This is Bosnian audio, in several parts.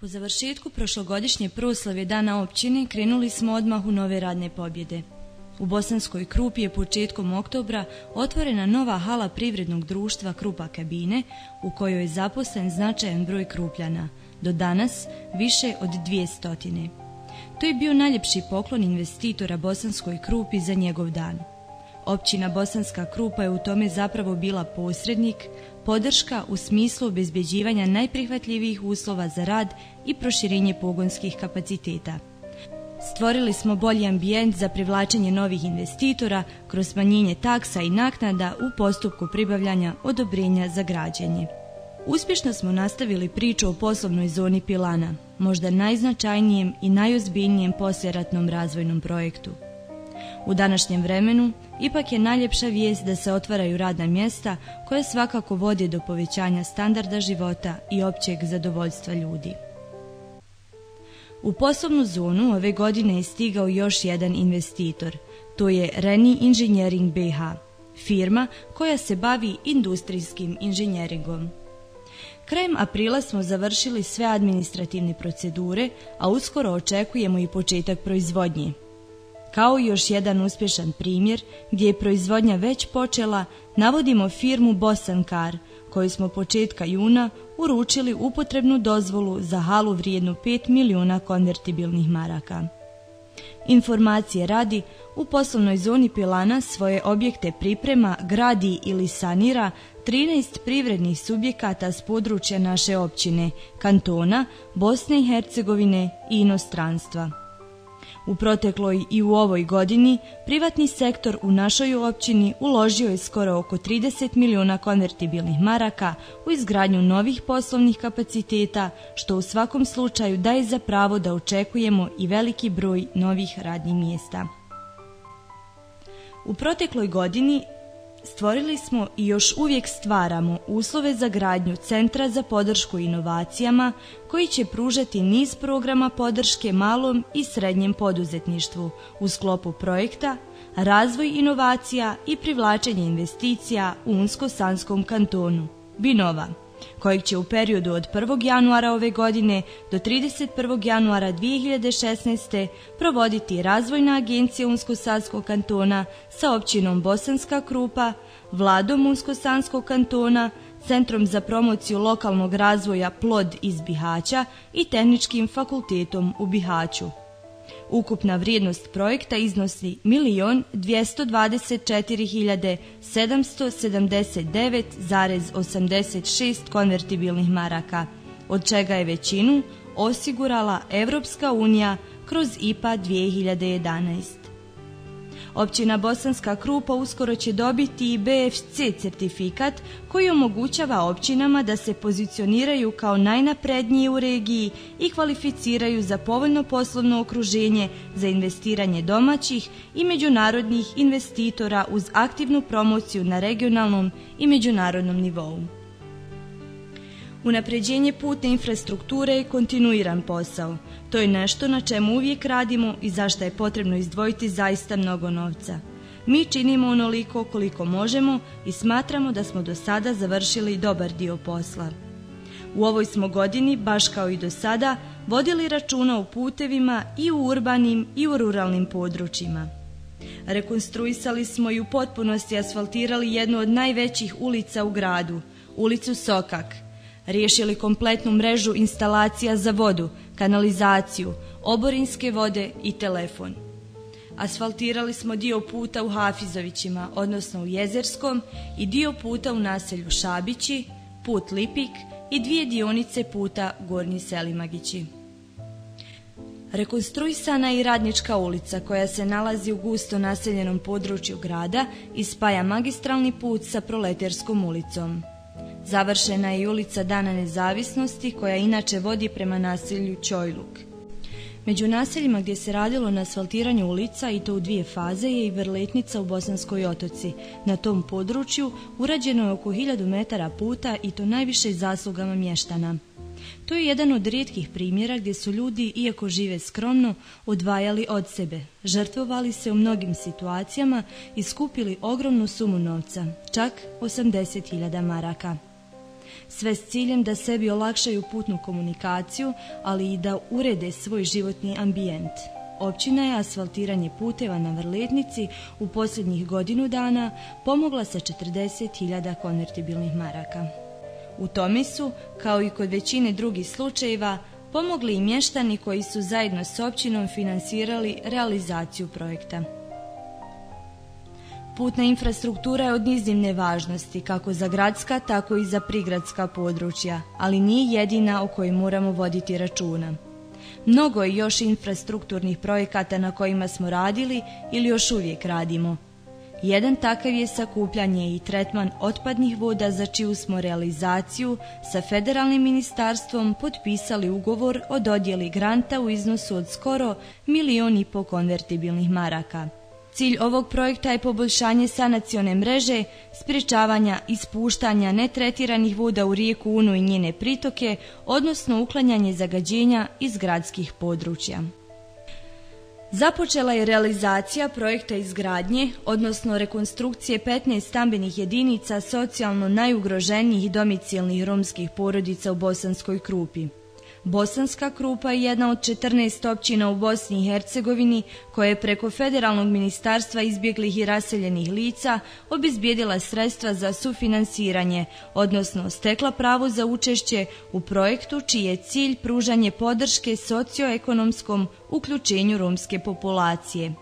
Po završetku prošlogodišnje proslave Dana općine krenuli smo odmah u nove radne pobjede. U Bosanskoj Krupi je početkom oktobra otvorena nova hala privrednog društva Krupa Kabine u kojoj je zaposlen značajan broj Krupljana, do danas više od 200. To je bio najljepši poklon investitora Bosanskoj Krupi za njegov dan. Općina Bosanska Krupa je u tome zapravo bila posrednik, podrška u smislu obezbjeđivanja najprihvatljivijih uslova za rad i proširenje pogonskih kapaciteta. Stvorili smo bolji ambijent za privlačenje novih investitora kroz smanjenje taksa i naknada u postupku pribavljanja odobrenja za građenje. Uspješno smo nastavili priču o poslovnoj zoni Pilana, možda najznačajnijem i najozbiljnijem poslijeratnom razvojnom projektu. U današnjem vremenu ipak je najljepša vijest da se otvaraju radna mjesta koja svakako vode do povećanja standarda života i općeg zadovoljstva ljudi. U poslovnu zonu ove godine je stigao još jedan investitor, to je Reni Engineering BH, firma koja se bavi industrijskim inženjeringom. Krajem aprila smo završili sve administrativne procedure, a uskoro očekujemo i početak proizvodnje. Kao još jedan uspješan primjer gdje je proizvodnja već počela, navodimo firmu Bosankar, koju smo početka juna uručili upotrebnu dozvolu za halu vrijednu 5 milijuna konvertibilnih maraka. Informacije radi, u poslovnoj zoni Pilana svoje objekte priprema, gradi ili sanira 13 privrednih subjekata s područja naše općine, kantona, Bosne i Hercegovine i inostranstva. U protekloj i u ovoj godini privatni sektor u našoj općini uložio je skoro oko 30 milijuna konvertibilnih maraka u izgradnju novih poslovnih kapaciteta, što u svakom slučaju daje za pravo da očekujemo i veliki broj novih radnih mjesta. U protekloj godini stvorili smo i još uvijek stvaramo uslove za gradnju Centra za podršku inovacijama koji će pružati niz programa podrške malom i srednjem poduzetništvu u sklopu projekta Razvoj inovacija i privlačenje investicija u Unsko-Sanskom kantonu, Binova, kojeg će u periodu od 1. januara ove godine do 31. januara 2016. provoditi Razvojna agencija Unsko-Sanskog kantona sa općinom Bosanska Krupa, Vladom Unsko-Sanskog kantona, Centrom za promociju lokalnog razvoja Plod iz Bihaća i Tehničkim fakultetom u Bihaću. Ukupna vrijednost projekta iznosi 1.224.779,86 konvertibilnih maraka, od čega je većinu osigurala Evropska unija kroz IPA 2011. Općina Bosanska Krupa uskoro će dobiti i BFC certifikat koji omogućava općinama da se pozicioniraju kao najnaprednije u regiji i kvalificiraju za povoljno poslovno okruženje za investiranje domaćih i međunarodnih investitora uz aktivnu promociju na regionalnom i međunarodnom nivou. Unapređenje putne infrastrukture je kontinuiran posao. To je nešto na čemu uvijek radimo i za što je potrebno izdvojiti zaista mnogo novca. Mi činimo onoliko koliko možemo i smatramo da smo do sada završili dobar dio posla. U ovoj smo godini, baš kao i do sada, vodili računa o putevima i u urbanim i u ruralnim područjima. Rekonstruisali smo i u potpunosti asfaltirali jednu od najvećih ulica u gradu, ulicu Sokak, riješili kompletnu mrežu instalacija za vodu, kanalizaciju, oborinske vode i telefon. Asfaltirali smo dio puta u Hafizovićima, odnosno u Jezerskom, i dio puta u naselju Šabići, put Lipik i 2 dionice puta Gornji Selimagići. Rekonstruisana je i Radnička ulica koja se nalazi u gusto naseljenom području grada i spaja magistralni put sa Proleterskom ulicom. Završena je i ulica Dana nezavisnosti koja inače vodi prema naselju Čojluk. Među naseljima gdje se radilo na asfaltiranju ulica i to u 2 faze je i Vrletnica u Bosanskoj Otoci. Na tom području urađeno je oko 1000 metara puta i to najviše zaslugama mještana. To je jedan od rijetkih primjera gdje su ljudi, iako žive skromno, odvajali od sebe, žrtvovali se u mnogim situacijama i skupili ogromnu sumu novca, čak 80.000 maraka. sve s ciljem da sebi olakšaju putnu komunikaciju, ali i da urede svoj životni ambijent. Općina je asfaltiranje puteva na Vrletnici u posljednjih godinu dana pomogla sa 40.000 konvertibilnih maraka. U tome su, kao i kod većine drugih slučajeva, pomogli i mještani koji su zajedno s općinom finansirali realizaciju projekta. Putna infrastruktura je od iznimne važnosti kako za gradska, tako i za prigradska područja, ali nije jedina o kojoj moramo voditi računa. Mnogo je još infrastrukturnih projekata na kojima smo radili ili još uvijek radimo. Jedan takav je sakupljanje i tretman otpadnih voda za čiju smo realizaciju sa federalnim ministarstvom potpisali ugovor o dodjeli granta u iznosu od skoro 1,5 milijuna konvertibilnih maraka. Cilj ovog projekta je poboljšanje sanacione mreže, sprječavanja ispuštanja netretiranih voda u rijeku Unu i njene pritoke, odnosno uklanjanje zagađenja iz gradskih područja. Započela je realizacija projekta izgradnje, odnosno rekonstrukcije 15 stambenih jedinica socijalno najugroženijih domicilnih romskih porodica u Bosanskoj Krupi. Bosanska Krupa je jedna od 14 općina u Bosni i Hercegovini koja je preko Federalnog ministarstva izbjeglih i raseljenih lica obezbijedila sredstva za sufinansiranje, odnosno stekla pravo za učešće u projektu čiji je cilj pružanje podrške socioekonomskom uključenju romske populacije.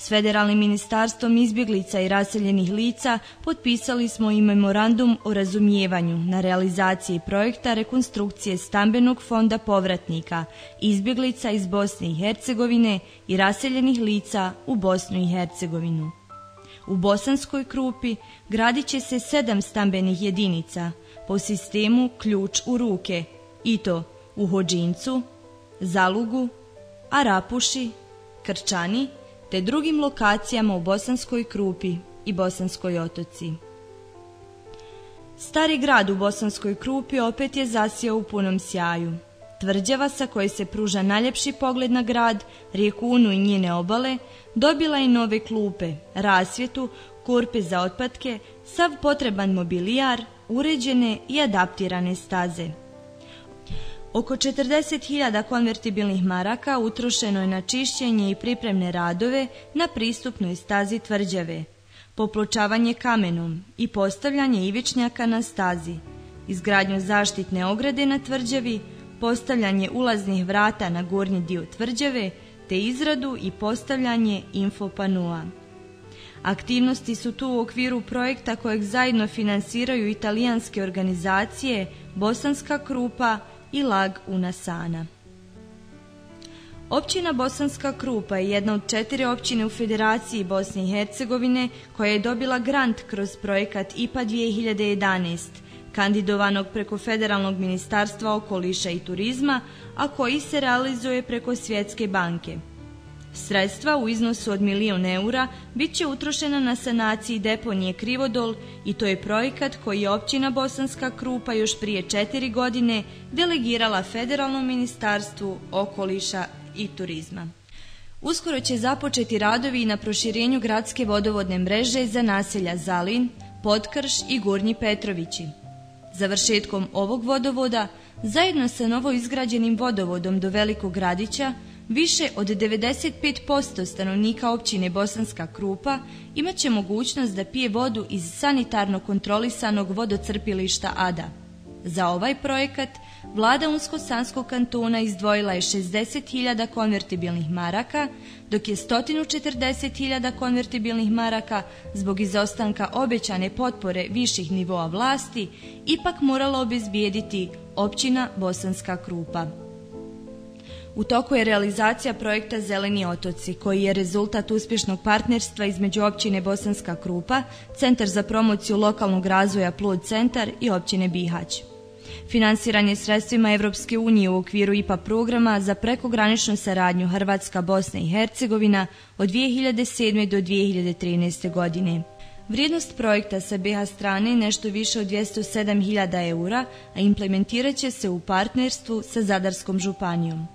S Federalnim ministarstvom izbjeglica i raseljenih lica potpisali smo i memorandum o razumijevanju na realizaciji projekta rekonstrukcije stambenog fonda povratnika, izbjeglica iz Bosne i Hercegovine i raseljenih lica u Bosnu i Hercegovinu. U Bosanskoj Krupi gradit će se 7 stambenih jedinica po sistemu ključ u ruke, i to u Hodžincu, Zalugu, Arapuši, Krčani, te drugim lokacijama u Bosanskoj Krupi i Bosanskoj Otoci. Stari grad u Bosanskoj Krupi opet je zasjao u punom sjaju. Tvrđava sa koje se pruža najljepši pogled na grad, rijeku Unu i njene obale, dobila je nove klupe, rasvjetu, kurpe za otpadke, sav potreban mobilijar, uređene i adaptirane staze. Oko 40.000 konvertibilnih maraka utrošeno je na čišćenje i pripremne radove na pristupnoj stazi tvrđave, popločavanje kamenom i postavljanje ivičnjaka na stazi, izgradnju zaštitne ograde na tvrđavi, postavljanje ulaznih vrata na gornji dio tvrđave, te izradu i postavljanje infopanoa. Aktivnosti su tu u okviru projekta kojeg zajedno finansiraju italijanske organizacije Bosanska Krupa i Lag Una Sana. Općina Bosanska Krupa je jedna od 4 općine u Federaciji Bosne i Hercegovine koja je dobila grant kroz projekat IPA 2011, kandidovanog preko Federalnog ministarstva okoliša i turizma, a koji se realizuje preko Svjetske banke. Sredstva u iznosu od 1 milijun eura bit će utrošena na sanaciji deponije Krivodol i to je projekat koji je općina Bosanska Krupa još prije 4 godine delegirala Federalnom ministarstvu okoliša i turizma. Uskoro će započeti radovi na proširenju gradske vodovodne mreže za naselja Zalin, Potkrš i Gornji Petrovići. Završetkom ovog vodovoda, zajedno sa novo izgrađenim vodovodom do Velikog Gradića, više od 95% stanovnika općine Bosanska Krupa imat će mogućnost da pije vodu iz sanitarno kontrolisanog vodocrpilišta Ada. Za ovaj projekat vlada Unsko-Sanskog kantona izdvojila je 60.000 konvertibilnih maraka, dok je 140.000 konvertibilnih maraka zbog izostanka obećane potpore viših nivoa vlasti ipak morala obezbijediti općina Bosanska Krupa. U toku je realizacija projekta Zeleni otoci, koji je rezultat uspješnog partnerstva između općine Bosanska Krupa, Centar za promociju lokalnog razvoja Plod centar i općine Bihać. Finansiran je sredstvima Europske unije u okviru IPA programa za prekograničnu saradnju Hrvatska, Bosna i Hercegovina od 2007. do 2013. godine. Vrijednost projekta sa BiH strane je nešto više od 207.000 eura, a implementirat će se u partnerstvu sa Zadarskom županijom.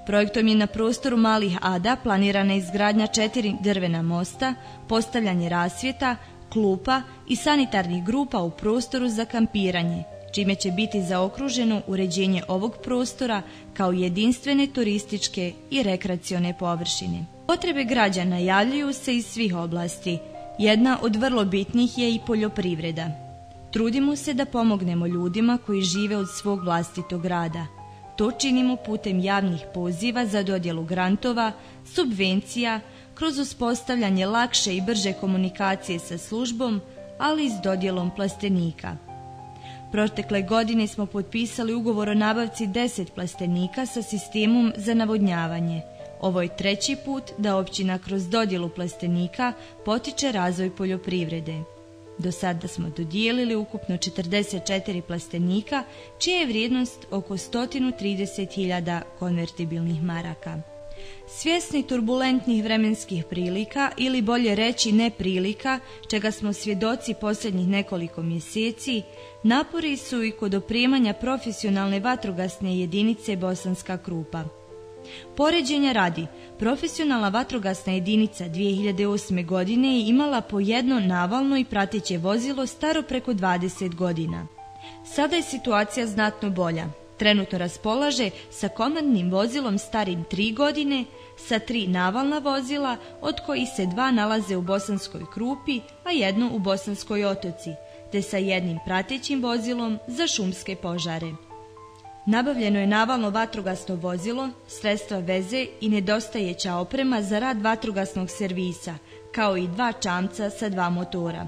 Projektom je na prostoru Malih Ada planirana izgradnja 4 drvena mosta, postavljanje rasvjeta, klupa i sanitarnih grupa u prostoru za kampiranje, čime će biti zaokruženo uređenje ovog prostora kao jedinstvene turističke i rekreacione površine. Potrebe građana javljaju se iz svih oblasti. Jedna od vrlo bitnih je i poljoprivreda. Trudimo se da pomognemo ljudima koji žive od svog vlastitog rada. To činimo putem javnih poziva za dodjelu grantova, subvencija, kroz uspostavljanje lakše i brže komunikacije sa službom, ali i s dodjelom plastenika. Protekle godine smo potpisali ugovor o nabavci 10 plastenika sa sistemom za navodnjavanje. Ovo je treći put da općina kroz dodjelu plastenika potiče razvoj poljoprivrede. Do sada smo dodijelili ukupno 44 plastenika, čija je vrijednost oko 130.000 konvertibilnih maraka. Svjesni turbulentnih vremenskih prilika ili bolje reći neprilika, čega smo svjedoci posljednjih nekoliko mjeseci, napori su i kod opremanja profesionalne vatrogasne jedinice Bosanska Krupa. Poređenja radi, profesionalna vatrogasna jedinica 2008. godine je imala po jedno navalno i prateće vozilo staro preko 20 godina. Sada je situacija znatno bolja. Trenutno raspolaže sa komandnim vozilom starim 3 godine, sa 3 navalna vozila, od kojih se 2 nalaze u Bosanskoj Krupi, a 1 u Bosanskoj Otoci, te sa jednim pratećim vozilom za šumske požare. Nabavljeno je navalno vatrogasno vozilo, sredstva veze i nedostajeća oprema za rad vatrogasnog servisa, kao i 2 čamca sa 2 motora.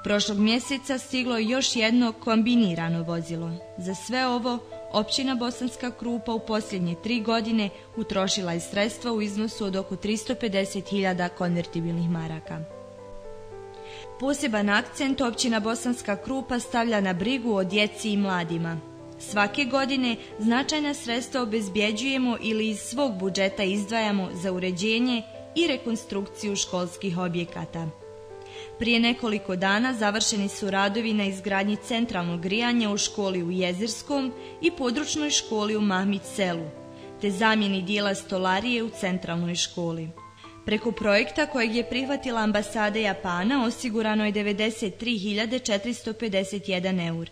Prošlog mjeseca stiglo je još jedno kombinirano vozilo. Za sve ovo, općina Bosanska Krupa u posljednje 3 godine utrošila je sredstva u iznosu od oko 350.000 konvertibilnih maraka. Poseban akcent općina Bosanska Krupa stavlja na brigu o djeci i mladima. Svake godine značajna sredstva obezbjeđujemo ili iz svog budžeta izdvajamo za uređenje i rekonstrukciju školskih objekata. Prije nekoliko dana završeni su radovi na izgradnji centralnog grijanja u školi u Jezirskom i područnoj školi u Mahmit selu, te zamjeni dijela stolarije u centralnoj školi. Preko projekta kojeg je prihvatila ambasada Japana osigurano je 93.451 eur.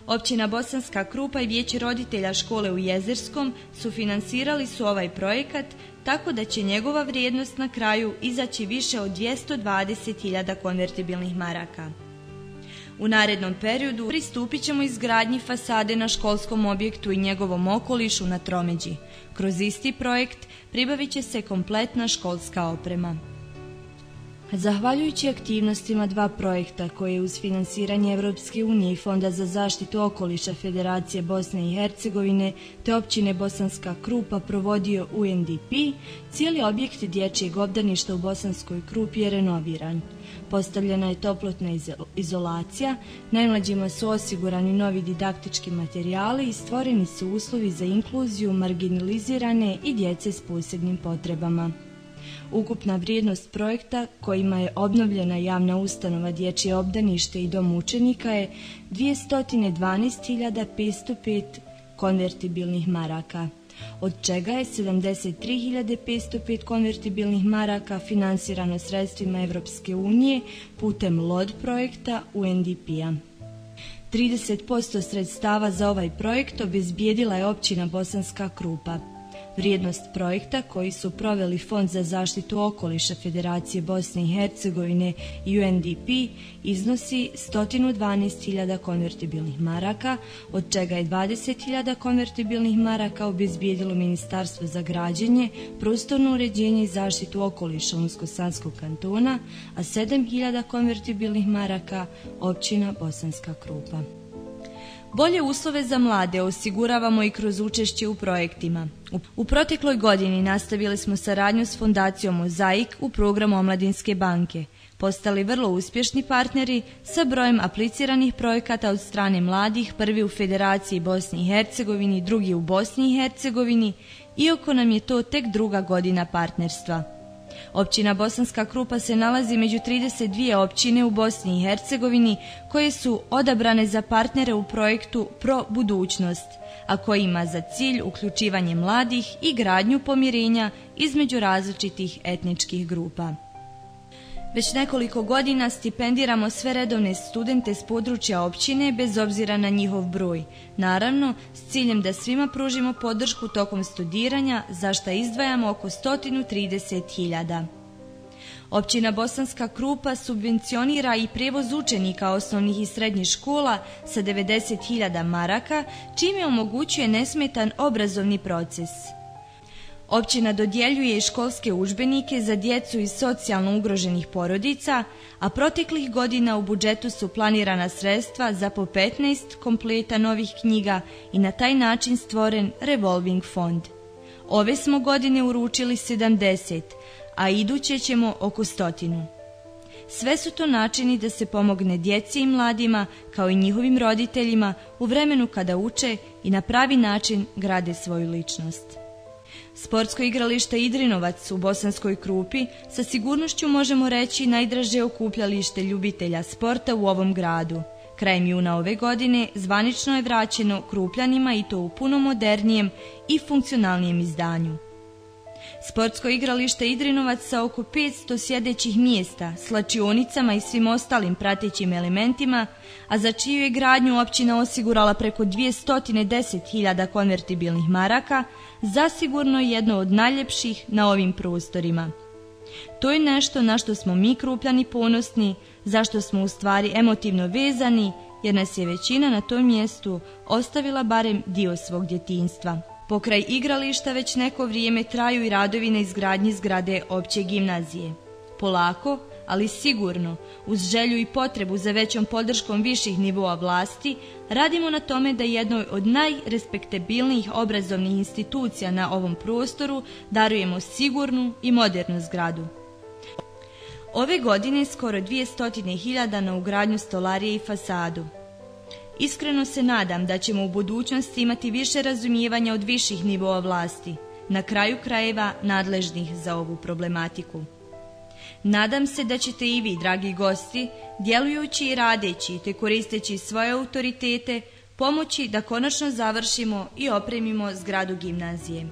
Općina Bosanska Krupa i Vijeće roditelja škole u Jezirskom sufinansirali su ovaj projekat, tako da će njegova vrijednost na kraju izaći više od 220.000 konvertibilnih maraka. U narednom periodu pristupit ćemo izgradnji fasade na školskom objektu i njegovom okolišu na tromeđi. Kroz isti projekt pribavit će se kompletna školska oprema. Zahvaljujući aktivnostima 2 projekta koje uz finansiranje Europske unije i Fonda za zaštitu okoliša Federacije Bosne i Hercegovine te općine Bosanska Krupa provodio UNDP, cijeli objekt dječjeg obdaništa u Bosanskoj Krupi je renoviran. Postavljena je toplotna izolacija, najmlađima su osigurani novi didaktički materijali i stvoreni su uslovi za inkluziju marginalizirane i djece s posebnim potrebama. Ukupna vrijednost projekta kojima je obnovljena javna ustanova dječje obdanište i dom učenika je 212.505 konvertibilnih maraka, od čega je 73.505 konvertibilnih maraka finansirano sredstvima Europske unije putem LOD projekta UNDP-a. 30% sredstava za ovaj projekt obezbijedila je općina Bosanska Krupa. Vrijednost projekta koji su proveli Fond za zaštitu okoliša Federacije Bosne i Hercegovine i UNDP iznosi 112.000 konvertibilnih maraka, od čega je 20.000 konvertibilnih maraka obezbijedilo Ministarstvo za građenje, prostorno uređenje i zaštitu okoliša Unsko-Sanskog kantona, a 7.000 konvertibilnih maraka općina Bosanska Krupa. Bolje uslove za mlade osiguravamo i kroz učešće u projektima. U protekloj godini nastavili smo saradnju s Fondacijom Mozaik u programu Omladinske banke, postali vrlo uspješni partneri sa brojem apliciranih projekata od strane mladih, prvi u Federaciji Bosni i Hercegovini, drugi u Bosni i Hercegovini, iako nam je to tek 2. godina partnerstva. Općina Bosanska Krupa se nalazi među 32 općine u Bosni i Hercegovini koje su odabrane za partnere u projektu Pro budućnost, a koji ima za cilj uključivanje mladih i gradnju pomirenja između različitih etničkih grupa. Već nekoliko godina stipendiramo sve redovne studente s područja općine bez obzira na njihov broj. Naravno, s ciljem da svima pružimo podršku tokom studiranja, za što izdvajamo oko 130.000. Općina Bosanska Krupa subvencionira i prijevoz učenika osnovnih i srednjih škola sa 90.000 maraka, čime omogućuje nesmetan obrazovni proces. Općina dodjeljuje i školske udžbenike za djecu iz socijalno ugroženih porodica, a proteklih godina u budžetu su planirana sredstva za po 15 kompleta novih knjiga i na taj način stvoren revolving fond. Ove smo godine uručili 70, a iduće ćemo oko 100. Sve su to načini da se pomogne djeci i mladima, kao i njihovim roditeljima, u vremenu kada uče i na pravi način grade svoju ličnost. Sportsko igralište Idrinovac u Bosanskoj Krupi sa sigurnošću možemo reći najdraže okupljalište ljubitelja sporta u ovom gradu. Krajem juna ove godine zvanično je vraćeno Krupljanima i to u puno modernijem i funkcionalnijem izdanju. Sportsko igralište Idrinovac sa oko 500 sjedećih mjesta, slačionicama i svim ostalim pratećim elementima, a za čiju je gradnju općina osigurala preko 210.000 konvertibilnih maraka, zasigurno je jedno od najljepših na ovim prostorima. To je nešto na što smo mi Krupljani ponosni, zašto smo u stvari emotivno vezani, jer nas je većina na tom mjestu ostavila barem dio svog djetinjstva. Pokraj igrališta već neko vrijeme traju i radovi na izgradnji zgrade opće gimnazije. Polako, ali sigurno, uz želju i potrebu za većom podrškom viših nivoa vlasti, radimo na tome da jednoj od najrespektabilnijih obrazovnih institucija na ovom prostoru darujemo sigurnu i modernu zgradu. Ove godine skoro 200.000 na ugradnju stolarije i fasadu. Iskreno se nadam da ćemo u budućnosti imati više razumijevanja od viših nivoa vlasti, na kraju krajeva nadležnih za ovu problematiku. Nadam se da ćete i vi, dragi gosti, djelujući i radeći te koristeći svoje autoritete, pomoći da konačno završimo i opremimo zgradu gimnazije.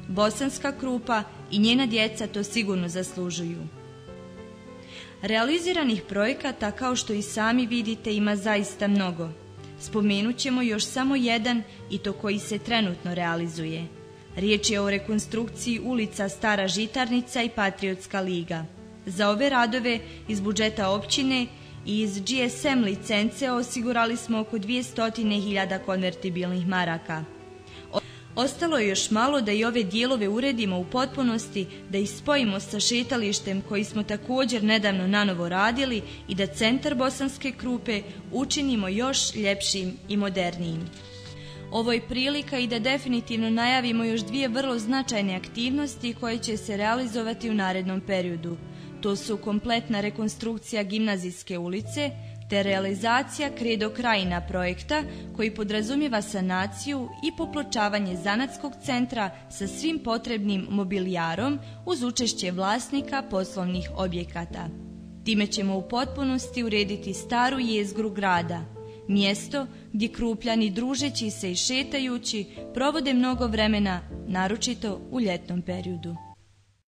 Bosanska Krupa i njena djeca to sigurno zaslužuju. Realiziranih projekata, kao što i sami vidite, ima zaista mnogo. Spomenut ćemo još samo jedan, i to koji se trenutno realizuje. Riječ je o rekonstrukciji ulica Stara Žitarnica i Patriotska liga. Za ove radove iz budžeta općine i iz GSM licence osigurali smo oko 200.000 konvertibilnih maraka. Ostalo je još malo da i ove dijelove uredimo u potpunosti, da ih spojimo sa šetalištem koji smo također nedavno nanovo radili i da centar Bosanske Krupe učinimo još ljepšim i modernijim. Ovo je prilika i da definitivno najavimo još dvije vrlo značajne aktivnosti koje će se realizovati u narednom periodu. To su kompletna rekonstrukcija Gimnazijske ulice te realizacija Kredo Krajina projekta koji podrazumijeva sanaciju i popločavanje zanatskog centra sa svim potrebnim mobilijarom uz učešće vlasnika poslovnih objekata. Time ćemo u potpunosti urediti staru jezgru grada, mjesto gdje Krupljani družeći se i šetajući provode mnogo vremena, naročito u ljetnom periodu.